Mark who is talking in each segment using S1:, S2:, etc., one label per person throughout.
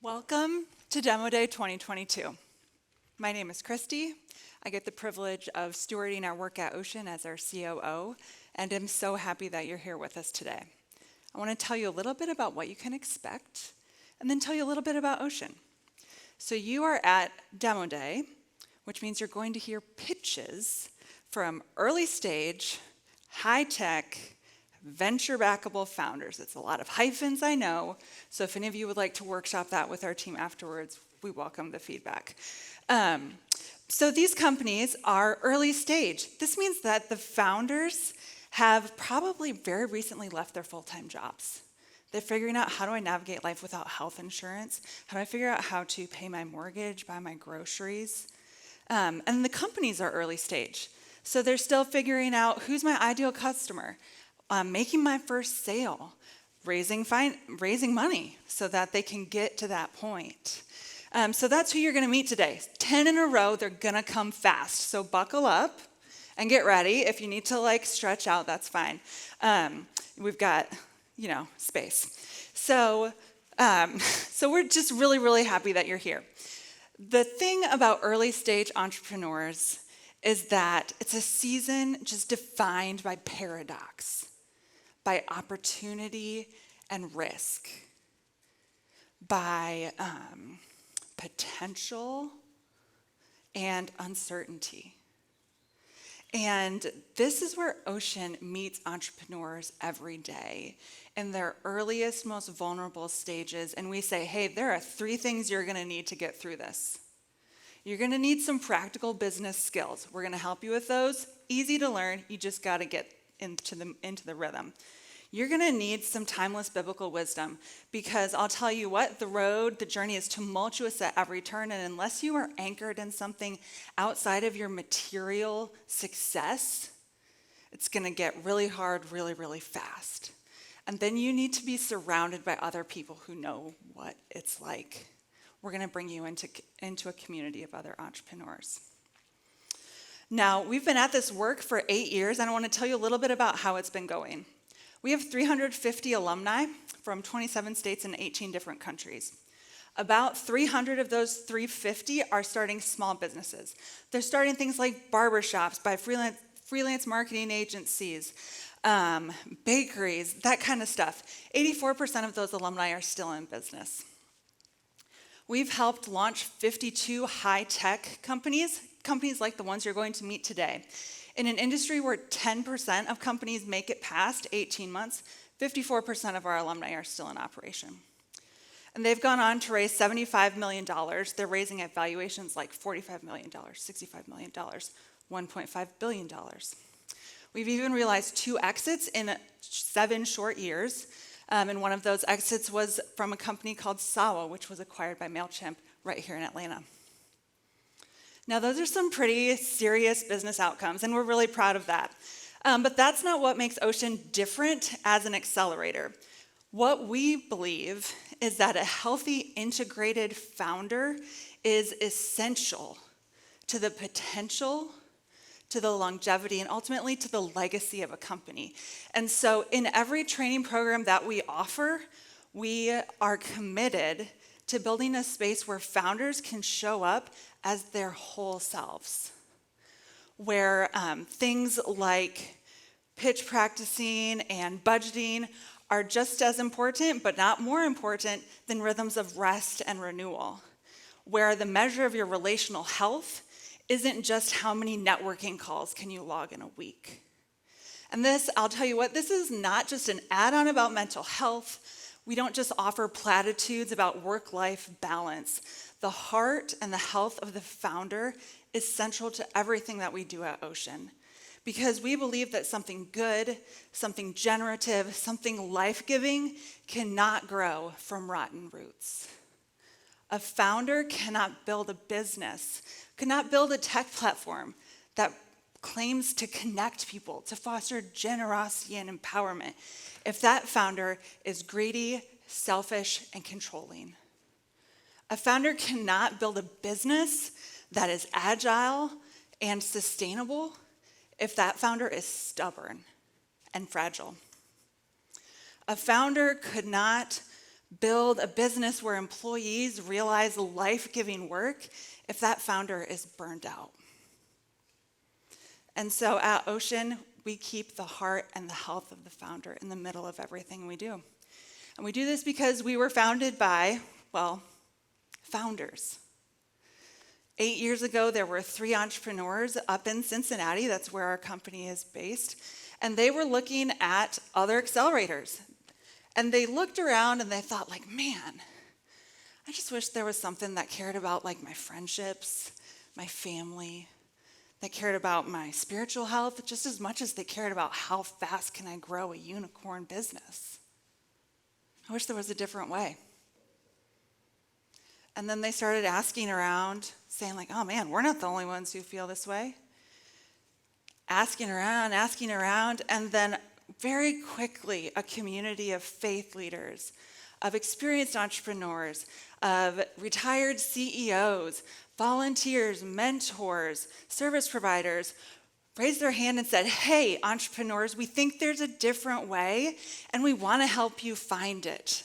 S1: Welcome to Demo Day 2022. My name is Christy. I get the privilege of stewarding our work at OCEAN as our COO, and I'm so happy that you're here with us today. I want to tell you a little bit about what you can expect, and then tell you a little bit about OCEAN. So you are at Demo Day, which means you're going to hear pitches from early stage, high-tech, venture-backable founders. It's a lot of hyphens, I know, so if any of you would like to workshop that with our team afterwards, we welcome the feedback. So these companies are early stage. This means that the founders have probably very recently left their full-time jobs. They're figuring out, how do I navigate life without health insurance? How do I figure out how to pay my mortgage, buy my groceries? And the companies are early stage. So they're still figuring out, who's my ideal customer? Making my first sale, raising money so that they can get to that point. So that's who you're going to meet today. 10 in a row, they're going to come fast. So buckle up and get ready. If you need to stretch out, that's fine. We've got, space. So we're just really, really happy that you're here. The thing about early stage entrepreneurs is that it's a season just defined by paradox, by opportunity and risk, by potential and uncertainty. And this is where OCEAN meets entrepreneurs every day in their earliest, most vulnerable stages. And we say, hey, there are 3 things you're going to need to get through this. You're going to need some practical business skills. We're going to help you with those. Easy to learn. You just got to get into the rhythm. You're going to need some timeless biblical wisdom, because I'll tell you what, the journey is tumultuous at every turn, and unless you are anchored in something outside of your material success, it's going to get really hard really, really fast. And then you need to be surrounded by other people who know what it's like. We're going to bring you into a community of other entrepreneurs. Now, we've been at this work for 8 years, and I want to tell you a little bit about how it's been going. We have 350 alumni from 27 states and 18 different countries. About 300 of those 350 are starting small businesses. They're starting things like barbershops by freelance marketing agencies, bakeries, that kind of stuff. 84% of those alumni are still in business. We've helped launch 52 high-tech companies like the ones you're going to meet today. In an industry where 10% of companies make it past 18 months, 54% of our alumni are still in operation. And they've gone on to raise $75 million. They're raising at valuations like $45 million, $65 million, $1.5 billion. We've even realized 2 exits in 7 short years. And one of those exits was from a company called Sawa, which was acquired by MailChimp right here in Atlanta. Now, those are some pretty serious business outcomes, and we're really proud of that. But that's not what makes OCEAN different as an accelerator. What we believe is that a healthy, integrated founder is essential to the potential, to the longevity, and ultimately to the legacy of a company. And so in every training program that we offer, we are committed to building a space where founders can show up as their whole selves, where things like pitch practicing and budgeting are just as important, but not more important than rhythms of rest and renewal, where the measure of your relational health isn't just how many networking calls can you log in a week. And this, I'll tell you what, this is not just an add-on about mental health. We don't just offer platitudes about work-life balance. The heart and the health of the founder is central to everything that we do at OCEAN, because we believe that something good, something generative, something life-giving cannot grow from rotten roots. A founder cannot build a business, cannot build a tech platform that claims to connect people, to foster generosity and empowerment, if that founder is greedy, selfish, and controlling. A founder cannot build a business that is agile and sustainable if that founder is stubborn and fragile. A founder could not build a business where employees realize life-giving work if that founder is burned out. And so at OCEAN, we keep the heart and the health of the founder in the middle of everything we do. And we do this because we were founded by, well, founders. 8 years ago, there were 3 entrepreneurs up in Cincinnati. That's where our company is based. And they were looking at other accelerators. And they looked around and they thought, like, man, I just wish there was something that cared about, like, my friendships, my family, that cared about my spiritual health just as much as they cared about how fast can I grow a unicorn business. I wish there was a different way. And then they started asking around, saying like, oh man, we're not the only ones who feel this way. Asking around, and then very quickly a community of faith leaders, of experienced entrepreneurs, of retired CEOs, volunteers, mentors, service providers raised their hand and said, hey, entrepreneurs, we think there's a different way and we want to help you find it.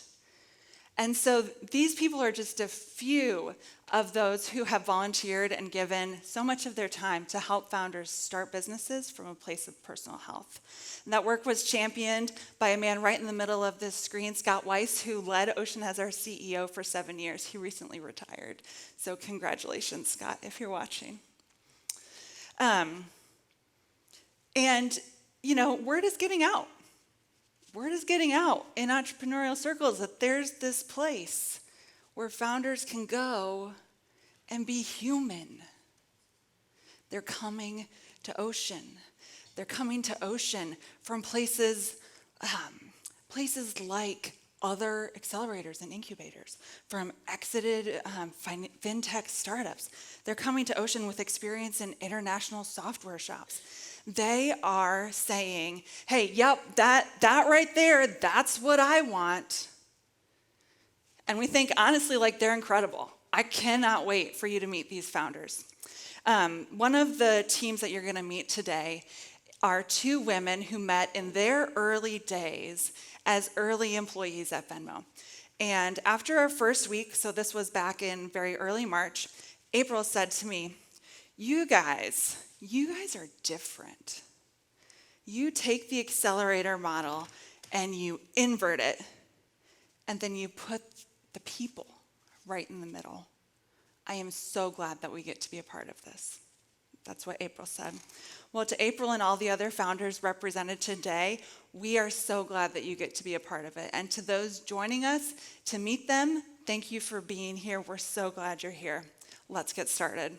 S1: And so these people are just a few of those who have volunteered and given so much of their time to help founders start businesses from a place of personal health. And that work was championed by a man right in the middle of this screen, Scott Weiss, who led OCEAN as our CEO for 7 years. He recently retired. So congratulations, Scott, if you're watching. And, you know, word is getting out. Word is getting out in entrepreneurial circles that there's this place where founders can go and be human. They're coming to OCEAN. They're coming to OCEAN from places like other accelerators and incubators, from exited fintech startups. They're coming to OCEAN with experience in international software shops. They are saying, hey, yep, that right there, that's what I want. And we think, honestly, like they're incredible. I cannot wait for you to meet these founders. One of the teams that you're going to meet today are 2 women who met in their early days as early employees at Venmo. And after our first week, so this was back in very early March, April said to me, you guys are different. You take the accelerator model and you invert it, and then you put the people right in the middle. I am so glad that we get to be a part of this. That's what April said. Well, to April and all the other founders represented today, we are so glad that you get to be a part of it. And to those joining us to meet them, thank you for being here. We're so glad you're here. Let's get started.